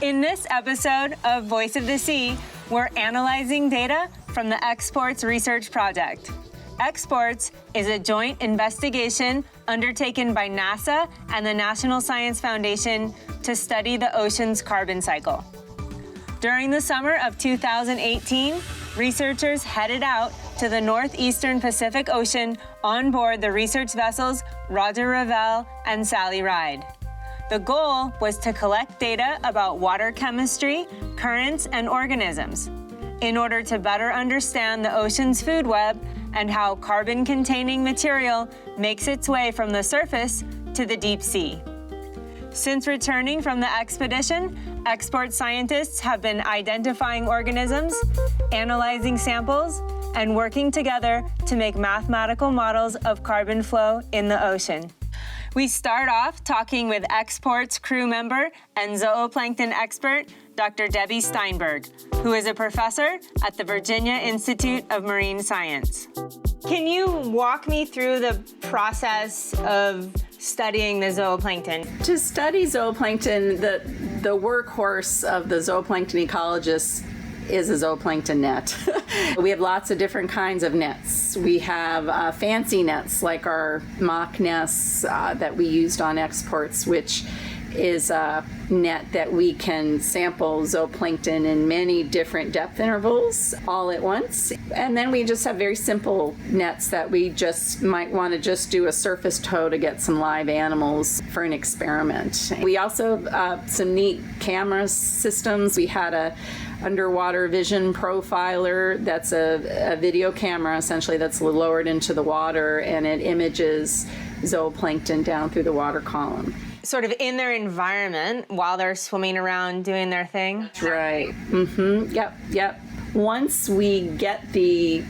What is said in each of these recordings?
In this episode of Voice of the Sea, we're analyzing data from the EXPORTS research project. EXPORTS is a joint investigation undertaken by NASA and the National Science Foundation to study the ocean's carbon cycle. During the summer of 2018, researchers headed out to the northeastern Pacific Ocean on board the research vessels Roger Revelle and Sally Ride. The goal was to collect data about water chemistry, currents, and organisms in order to better understand the ocean's food web and how carbon-containing material makes its way from the surface to the deep sea. Since returning from the expedition, EXPORTS scientists have been identifying organisms, analyzing samples, and working together to make mathematical models of carbon flow in the ocean. We start off talking with EXPORTS crew member and zooplankton expert, Dr. Debbie Steinberg, who is a professor at the Virginia Institute of Marine Science. Can you walk me through the process of studying the zooplankton? To study zooplankton, the workhorse of the zooplankton ecologist is a zooplankton net. We have lots of different kinds of nets. We have fancy nets like our mock nests that we used on EXPORTS, which is a net that we can sample zooplankton in many different depth intervals all at once. And then we just have very simple nets that we just might want to just do a surface tow to get some live animals for an experiment. We also have some neat camera systems. We had a underwater vision profiler that's a video camera essentially that's lowered into the water, and it images zooplankton down through the water column. Sort of in their environment while they're swimming around doing their thing? Right. Yep. Once we get the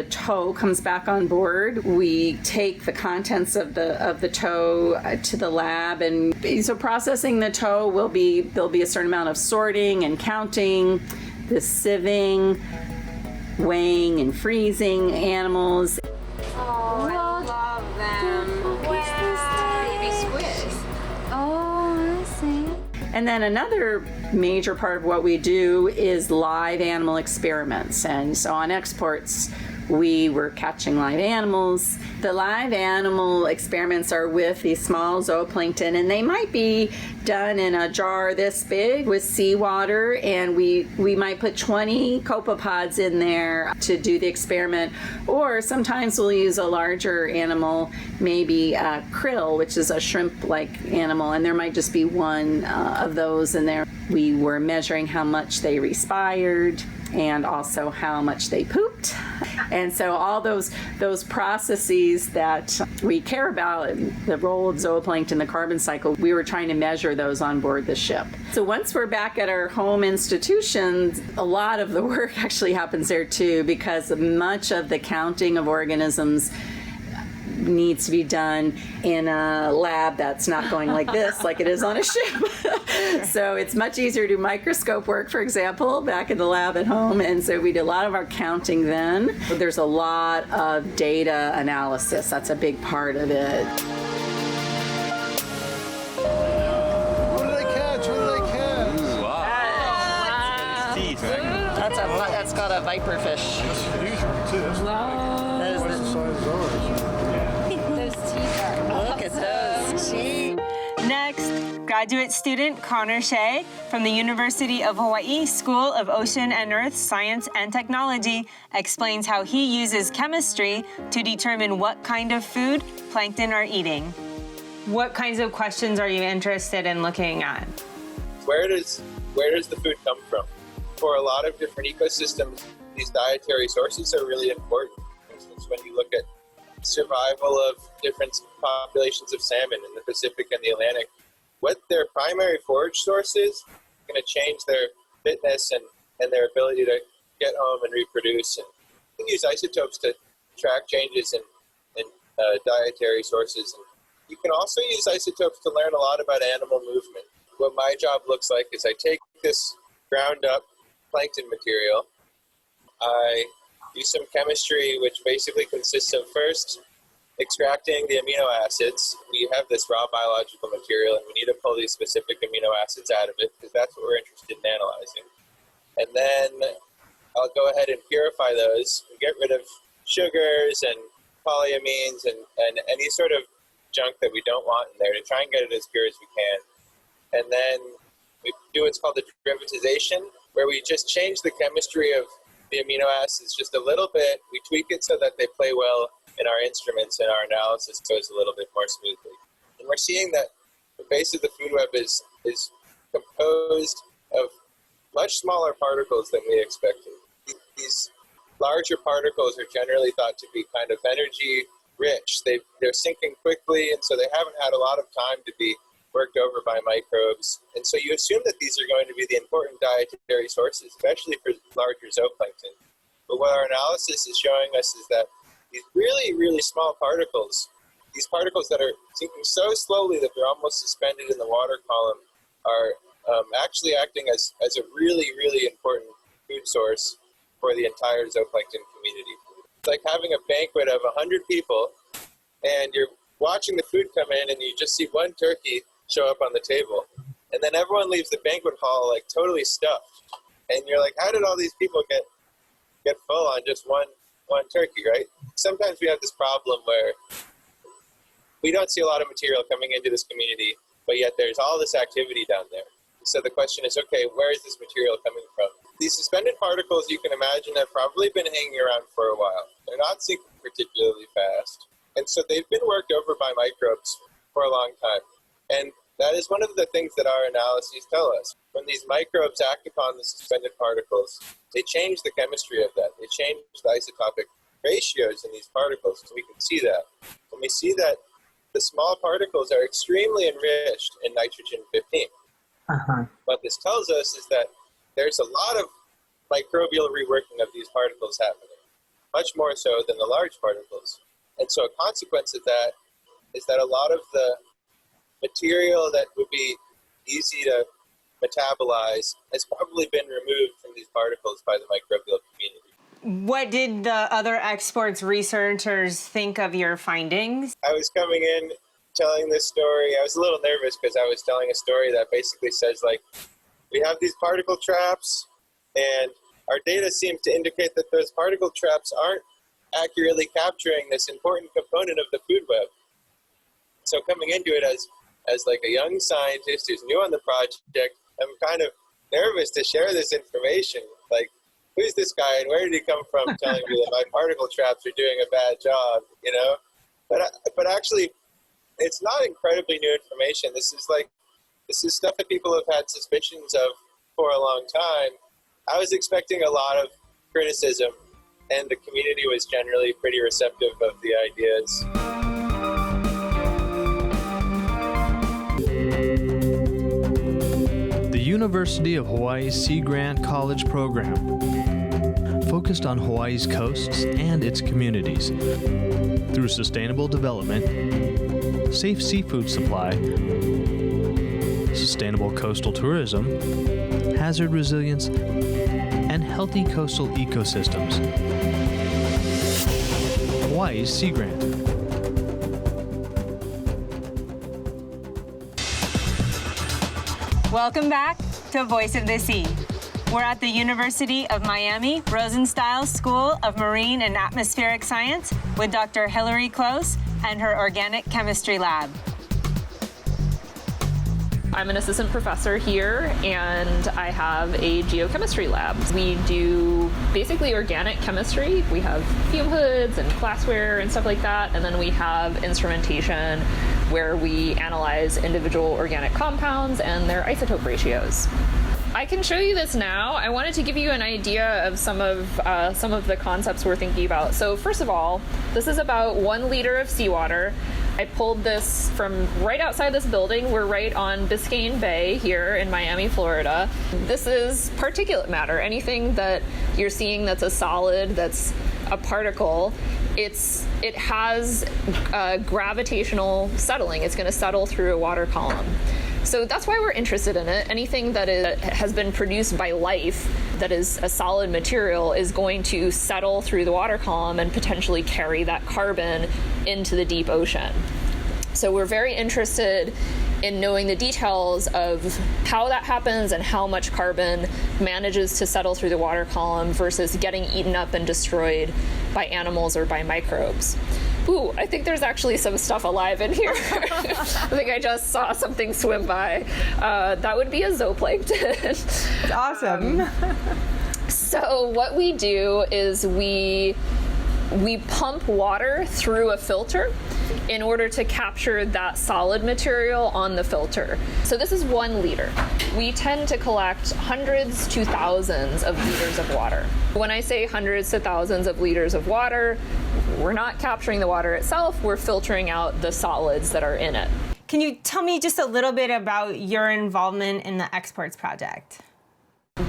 tow comes back on board, we take the contents of the tow to the lab, and so processing the tow there'll be a certain amount of sorting and counting, the sieving, weighing and freezing animals. Oh, I love them. Wow. Baby squids. Oh, I see. And then another major part of what we do is live animal experiments. And so on EXPORTS, we were catching live animals. The live animal experiments are with these small zooplankton, and they might be done in a jar this big with seawater, and we might put 20 copepods in there to do the experiment. Or sometimes we'll use a larger animal, maybe a krill, which is a shrimp-like animal, and there might just be one of those in there. We were measuring how much they respired and also how much they pooped. And so all those processes that we care about, the role of zooplankton, the carbon cycle, we were trying to measure those on board the ship. So once we're back at our home institutions, a lot of the work actually happens there too, because much of the counting of organisms needs to be done in a lab that's not going like this, like it is on a ship. So it's much easier to do microscope work, for example, back in the lab at home. And so we did a lot of our counting then. There's a lot of data analysis. That's a big part of it. What did I catch? Ooh, wow. Teeth. That's called a viper fish. That's a huge one, too. That's twice the size of ours. Look at those teeth. Next, graduate student Connor Shay from the University of Hawaii School of Ocean and Earth Science and Technology explains how he uses chemistry to determine what kind of food plankton are eating. What kinds of questions are you interested in looking at? Where does the food come from? For a lot of different ecosystems, these dietary sources are really important. For instance, when you look at survival of different populations of salmon in the Pacific and the Atlantic, what their primary forage source is going to change their fitness and their ability to get home and reproduce. And you can use isotopes to track changes in dietary sources. And you can also use isotopes to learn a lot about animal movement. What my job looks like is I take this ground up plankton material, I do some chemistry, which basically consists of first extracting the amino acids. We have this raw biological material, and we need to pull these specific amino acids out of it because that's what we're interested in analyzing. And then I'll go ahead and purify those and get rid of sugars and polyamines and any sort of junk that we don't want in there to try and get it as pure as we can. And then we do what's called a derivatization, where we just change the chemistry of the amino acids just a little bit. We tweak it so that they play well in our instruments, and our analysis goes a little bit more smoothly. And we're seeing that the base of the food web is composed of much smaller particles than we expected. These larger particles are generally thought to be kind of energy rich. They're sinking quickly, and so they haven't had a lot of time to be worked over by microbes. And so you assume that these are going to be the important dietary sources, especially for larger zooplankton. But what our analysis is showing us is that these really, really small particles, these particles that are sinking so slowly that they're almost suspended in the water column, are actually acting as a really, really important food source for the entire zooplankton community. It's like having a banquet of 100 people, and you're watching the food come in, and you just see one turkey show up on the table. And then everyone leaves the banquet hall like totally stuffed. And you're like, how did all these people get full on just one turkey, right? Sometimes we have this problem where we don't see a lot of material coming into this community, but yet there's all this activity down there. So the question is, okay, where is this material coming from? These suspended particles, you can imagine, have probably been hanging around for a while. They're not sinking particularly fast. And so they've been worked over by microbes for a long time. And that is one of the things that our analyses tell us. When these microbes act upon the suspended particles, they change the chemistry of that. They change the isotopic ratios in these particles, so we can see that. And we see that the small particles are extremely enriched in nitrogen-15. What this tells us is that there's a lot of microbial reworking of these particles happening, much more so than the large particles. And so a consequence of that is that a lot of the material that would be easy to metabolize has probably been removed from these particles by the microbial community. What did the other exports researchers think of your findings? I was coming in telling this story. I was a little nervous because I was telling a story that basically says, like, we have these particle traps, and our data seems to indicate that those particle traps aren't accurately capturing this important component of the food web. So coming into it as like a young scientist who's new on the project, I'm kind of nervous to share this information. Like, who's this guy and where did he come from telling me that my particle traps are doing a bad job, you know? But actually, it's not incredibly new information. This is stuff that people have had suspicions of for a long time. I was expecting a lot of criticism, and the community was generally pretty receptive of the ideas. The University of Hawaii's Sea Grant College program focused on Hawaii's coasts and its communities through sustainable development, safe seafood supply, sustainable coastal tourism, hazard resilience, and healthy coastal ecosystems. Hawaii's Sea Grant. Welcome back to Voice of the Sea. We're at the University of Miami Rosenstiel School of Marine and Atmospheric Science with Dr. Hilary Close and her organic chemistry lab. I'm an assistant professor here, and I have a geochemistry lab. We do basically organic chemistry. We have fume hoods and glassware and stuff like that, and then we have instrumentation where we analyze individual organic compounds and their isotope ratios. I can show you this now. I wanted to give you an idea of some of the concepts we're thinking about. So first of all, this is about 1 liter of seawater. I pulled this from right outside this building. We're right on Biscayne Bay here in Miami, Florida. This is particulate matter. Anything that you're seeing that's a solid, that's a particle, it has gravitational settling. It's going to settle through a water column. So that's why we're interested in it. Anything that has been produced by life that is a solid material is going to settle through the water column and potentially carry that carbon into the deep ocean. So we're very interested in knowing the details of how that happens and how much carbon manages to settle through the water column versus getting eaten up and destroyed by animals or by microbes. Ooh, I think there's actually some stuff alive in here. I think I just saw something swim by. That would be a zooplankton. That's awesome. So what we do is we pump water through a filter in order to capture that solid material on the filter. So this is 1 liter. We tend to collect hundreds to thousands of liters of water. When I say hundreds to thousands of liters of water, we're not capturing the water itself, we're filtering out the solids that are in it. Can you tell me just a little bit about your involvement in the Exports project?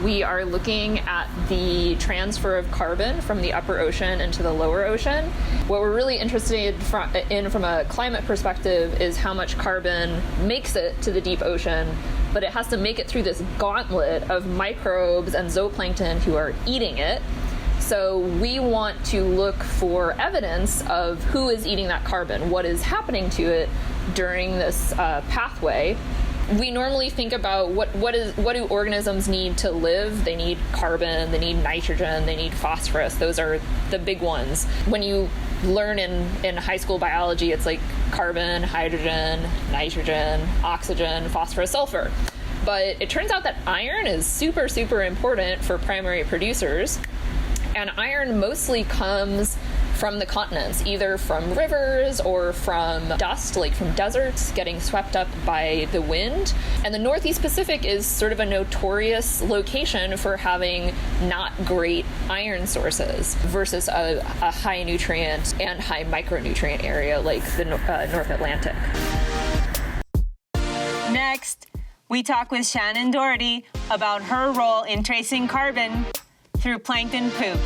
We are looking at the transfer of carbon from the upper ocean into the lower ocean. What we're really interested in from a climate perspective is how much carbon makes it to the deep ocean, but it has to make it through this gauntlet of microbes and zooplankton who are eating it. So we want to look for evidence of who is eating that carbon, what is happening to it during this pathway. We normally think about what do organisms need to live? They need carbon, they need nitrogen, they need phosphorus. Those are the big ones. When you learn in high school biology, it's like carbon, hydrogen, nitrogen, oxygen, phosphorus, sulfur. But it turns out that iron is super, super important for primary producers. And iron mostly comes from the continents, either from rivers or from dust, like from deserts getting swept up by the wind. And the Northeast Pacific is sort of a notorious location for having not great iron sources versus a high nutrient and high micronutrient area like the North Atlantic. Next, we talk with Shannon Doherty about her role in tracing carbon through plankton poop.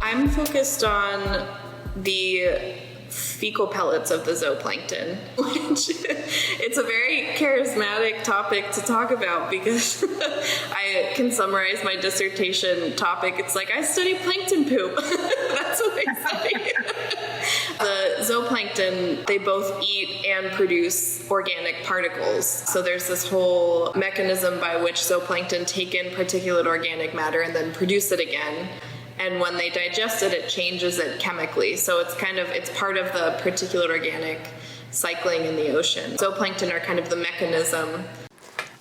I'm focused on the fecal pellets of the zooplankton, which it's a very charismatic topic to talk about because I can summarize my dissertation topic. It's like, I study plankton poop. That's what I study. The zooplankton, they both eat and produce organic particles. So there's this whole mechanism by which zooplankton take in particulate organic matter and then produce it again. And when they digest it, it changes it chemically. So it's part of the particulate organic cycling in the ocean. Zooplankton are kind of the mechanism.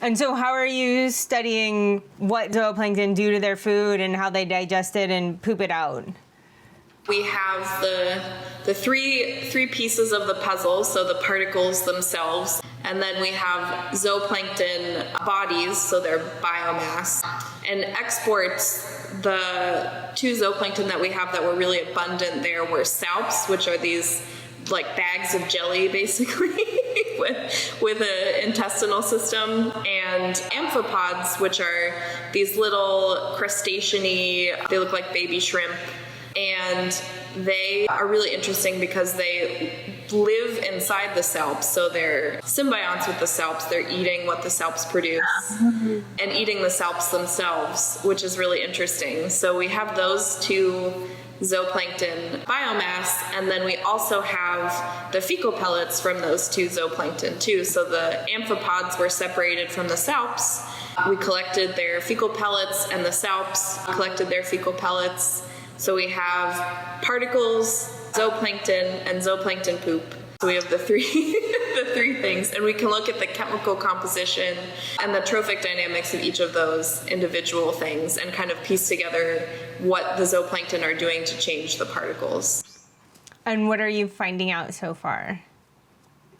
And so how are you studying what zooplankton do to their food and how they digest it and poop it out? We have the three pieces of the puzzle, so the particles themselves, and then we have zooplankton bodies, so their biomass. And exports, the 2 zooplankton that we have that were really abundant there were salps, which are these like bags of jelly basically with an intestinal system, and amphipods, which are these little crustacean-y, they look like baby shrimp. And they are really interesting because they live inside the salps, so they're symbionts with the salps. They're eating what the salps produce and eating the salps themselves, which is really interesting. So we have those 2 zooplankton biomass, and then we also have the fecal pellets from those 2 zooplankton too. So the amphipods were separated from the salps. We collected their fecal pellets, and the salps collected their fecal pellets. So we have particles, zooplankton, and zooplankton poop. So we have the three things, and we can look at the chemical composition and the trophic dynamics of each of those individual things and kind of piece together what the zooplankton are doing to change the particles. And what are you finding out so far?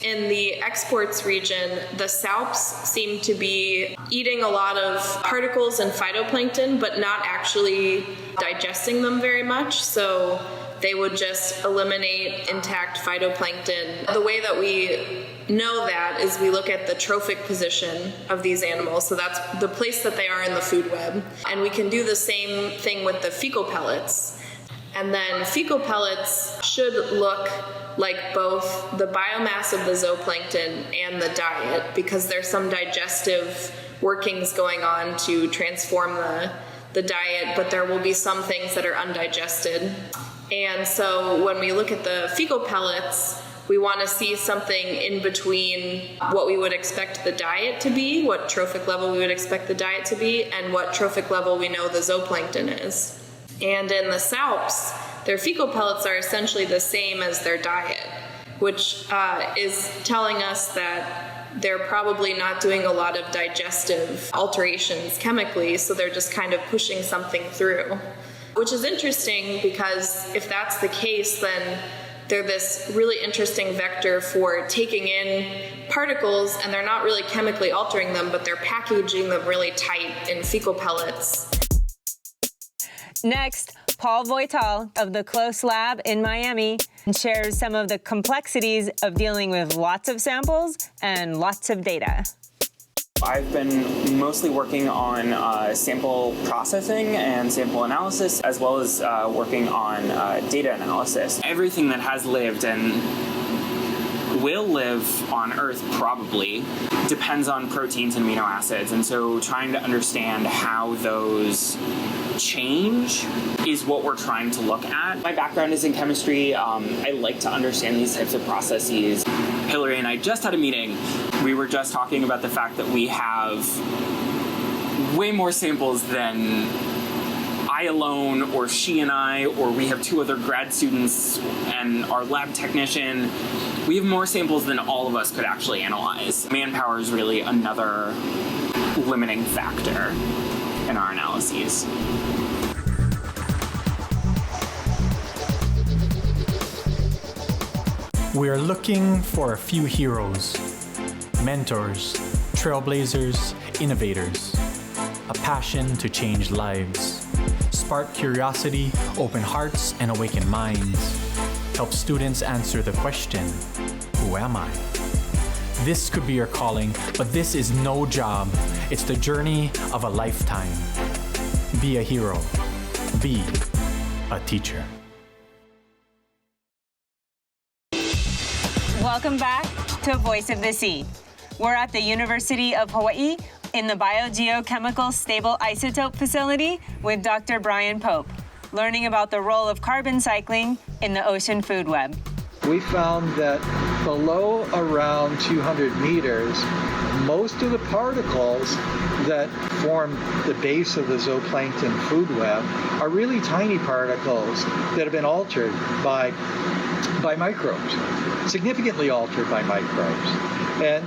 In the exports region, the salps seem to be eating a lot of particles and phytoplankton, but not actually digesting them very much. So they would just eliminate intact phytoplankton. The way that we know that is we look at the trophic position of these animals. So that's the place that they are in the food web. And we can do the same thing with the fecal pellets. And then fecal pellets should look like both the biomass of the zooplankton and the diet, because there's some digestive workings going on to transform the diet, but there will be some things that are undigested. And so when we look at the fecal pellets, we want to see something in between what we would expect the diet to be, what trophic level we would expect the diet to be, and what trophic level we know the zooplankton is. And in the salps, their fecal pellets are essentially the same as their diet, which is telling us that they're probably not doing a lot of digestive alterations chemically, so they're just kind of pushing something through. Which is interesting because if that's the case, then they're this really interesting vector for taking in particles, and they're not really chemically altering them, but they're packaging them really tight in fecal pellets. Next, Paul Voit of the Close Lab in Miami shares some of the complexities of dealing with lots of samples and lots of data. I've been mostly working on sample processing and sample analysis, as well as working on data analysis. Everything that has lived and will live on Earth probably depends on proteins and amino acids, and so trying to understand how those change is what we're trying to look at. My background is in chemistry. I like to understand these types of processes. Hilary and I just had a meeting. We were just talking about the fact that we have way more samples than I alone, or she and I, or we have 2 other grad students and our lab technician. We have more samples than all of us could actually analyze. Manpower is really another limiting factor in our analyses. We are looking for a few heroes, mentors, trailblazers, innovators, a passion to change lives, spark curiosity, open hearts, and awaken minds, help students answer the question, who am I? This could be your calling, but this is no job. It's the journey of a lifetime. Be a hero. Be a teacher. Welcome back to Voice of the Sea. We're at the University of Hawaii in the Biogeochemical Stable Isotope Facility with Dr. Brian Pope, learning about the role of carbon cycling in the ocean food web. We found that below around 200 meters, most of the particles that form the base of the zooplankton food web are really tiny particles that have been altered by microbes, significantly altered by microbes. And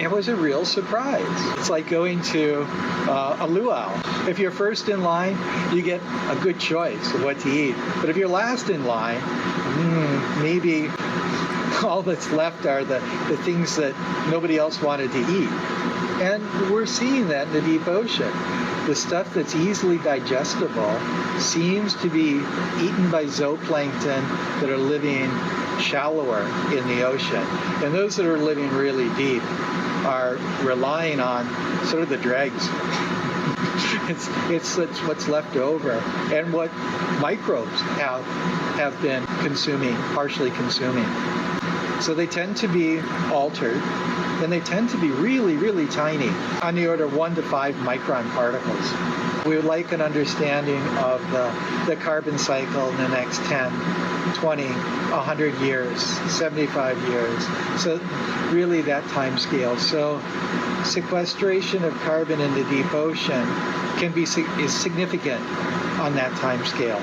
it was a real surprise. It's like going to a luau. If you're first in line, you get a good choice of what to eat. But if you're last in line, maybe all that's left are the things that nobody else wanted to eat. And we're seeing that in the deep ocean. The stuff that's easily digestible seems to be eaten by zooplankton that are living shallower in the ocean. And those that are living really deep are relying on sort of the dregs. It's what's left over and what microbes have been consuming, partially consuming. So they tend to be altered, and they tend to be really, really tiny, on the order of 1 to 5 micron particles. We would like an understanding of the carbon cycle in the next 10, 20, 100 years, 75 years. So really that time scale. So sequestration of carbon in the deep ocean is significant on that time scale,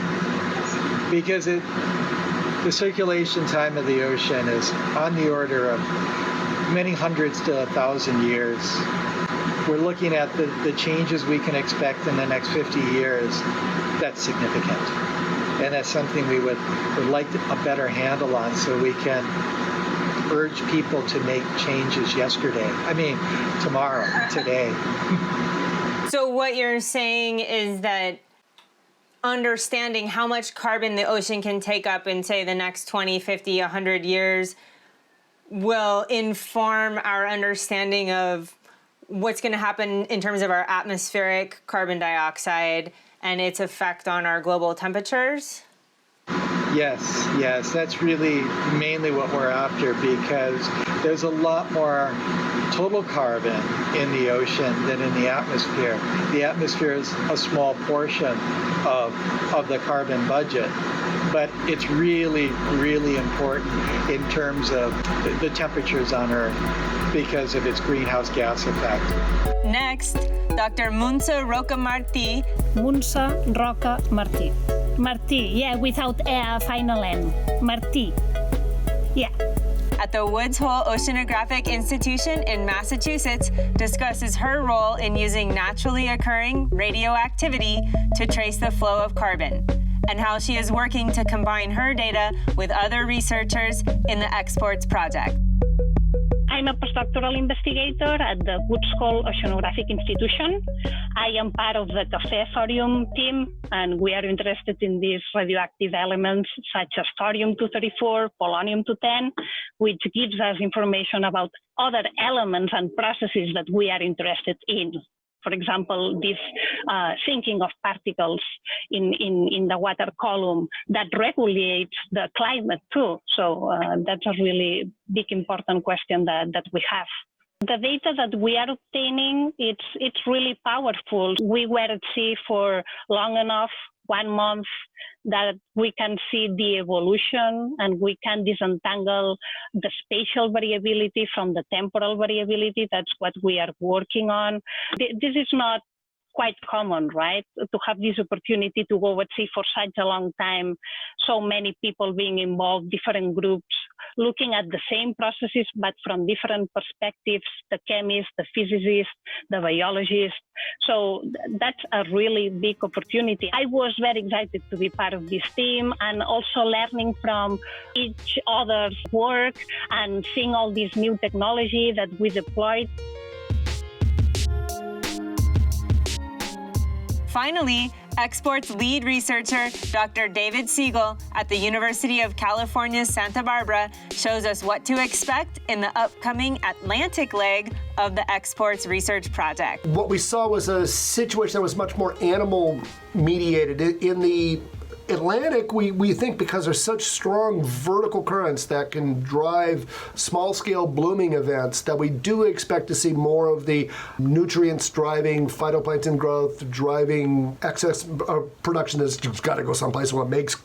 because the circulation time of the ocean is on the order of many hundreds to 1,000 years. We're looking at the changes we can expect in the next 50 years. That's significant. And that's something we would like a better handle on, so we can urge people to make changes tomorrow, today. So what you're saying is that understanding how much carbon the ocean can take up in, say, the next 20, 50, 100 years will inform our understanding of what's going to happen in terms of our atmospheric carbon dioxide and its effect on our global temperatures? Yes, that's really mainly what we're after, because there's a lot more total carbon in the ocean than in the atmosphere. The atmosphere is a small portion of the carbon budget, but it's really, really important in terms of the temperatures on Earth because of its greenhouse gas effect. Next, Dr. Munso Rokaya. Munso Rokaya. Martí, yeah, without a final N. Martí, yeah. At the Woods Hole Oceanographic Institution in Massachusetts, discusses her role in using naturally occurring radioactivity to trace the flow of carbon, and how she is working to combine her data with other researchers in the Exports project. I'm a postdoctoral investigator at the Woods Hole Oceanographic Institution. I am part of the Café Thorium team, and we are interested in these radioactive elements such as thorium-234, polonium-210, which gives us information about other elements and processes that we are interested in. For example, this sinking of particles in the water column that regulates the climate too. So that's a really big important question that we have. The data that we are obtaining, it's really powerful. We were at sea for long enough, 1 month, that we can see the evolution and we can disentangle the spatial variability from the temporal variability. That's what we are working on. This is not quite common, right? To have this opportunity to go at sea for such a long time, so many people being involved, different groups, looking at the same processes, but from different perspectives, the chemists, the physicists, the biologists. So that's a really big opportunity. I was very excited to be part of this team and also learning from each other's work and seeing all this new technology that we deployed. Finally, Exports lead researcher Dr. David Siegel at the University of California, Santa Barbara shows us what to expect in the upcoming Atlantic leg of the Exports research project. What we saw was a situation that was much more animal mediated. In the Atlantic, we think because there's such strong vertical currents that can drive small-scale blooming events, that we do expect to see more of the nutrients driving phytoplankton growth, driving excess production that's just got to go someplace when it makes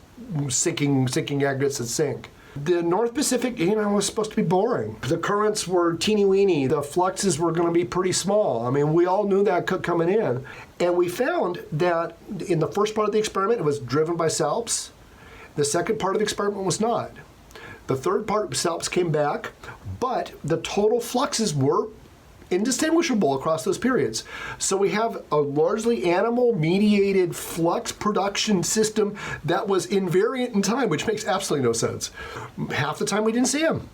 sinking aggregates that sink. The North Pacific, was supposed to be boring. The currents were teeny-weeny. The fluxes were going to be pretty small. I mean, we all knew that coming in. And we found that in the first part of the experiment, it was driven by salps. The second part of the experiment was not. The third part, salps came back, but the total fluxes were indistinguishable across those periods. So we have a largely animal-mediated flux production system that was invariant in time, which makes absolutely no sense. Half the time we didn't see them.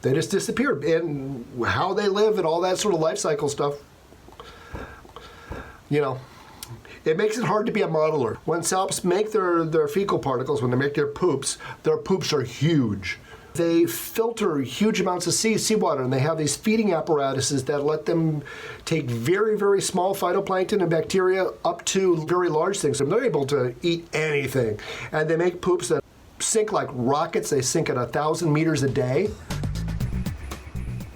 They just disappeared. And how they live and all that sort of life cycle stuff, it makes it hard to be a modeler. When salps make their fecal particles, when they make their poops are huge. They filter huge amounts of seawater, and they have these feeding apparatuses that let them take very, very small phytoplankton and bacteria up to very large things. And they're able to eat anything. And they make poops that sink like rockets. They sink at 1,000 meters a day.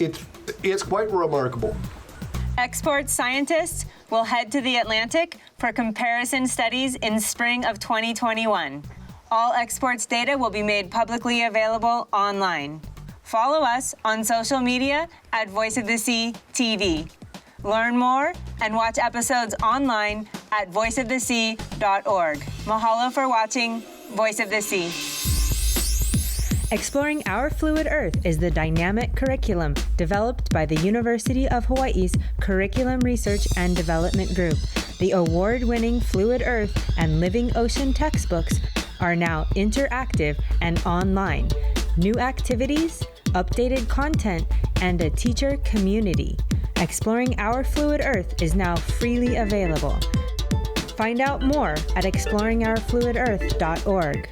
It's quite remarkable. Exports scientists will head to the Atlantic for comparison studies in spring of 2021. All Exports data will be made publicly available online. Follow us on social media at Voice of the Sea TV. Learn more and watch episodes online at voiceofthesea.org. Mahalo for watching Voice of the Sea. Exploring Our Fluid Earth is the dynamic curriculum developed by the University of Hawaii's Curriculum Research and Development Group. The award-winning Fluid Earth and Living Ocean textbooks are now interactive and online. New activities, updated content, and a teacher community. Exploring Our Fluid Earth is now freely available. Find out more at exploringourfluidearth.org.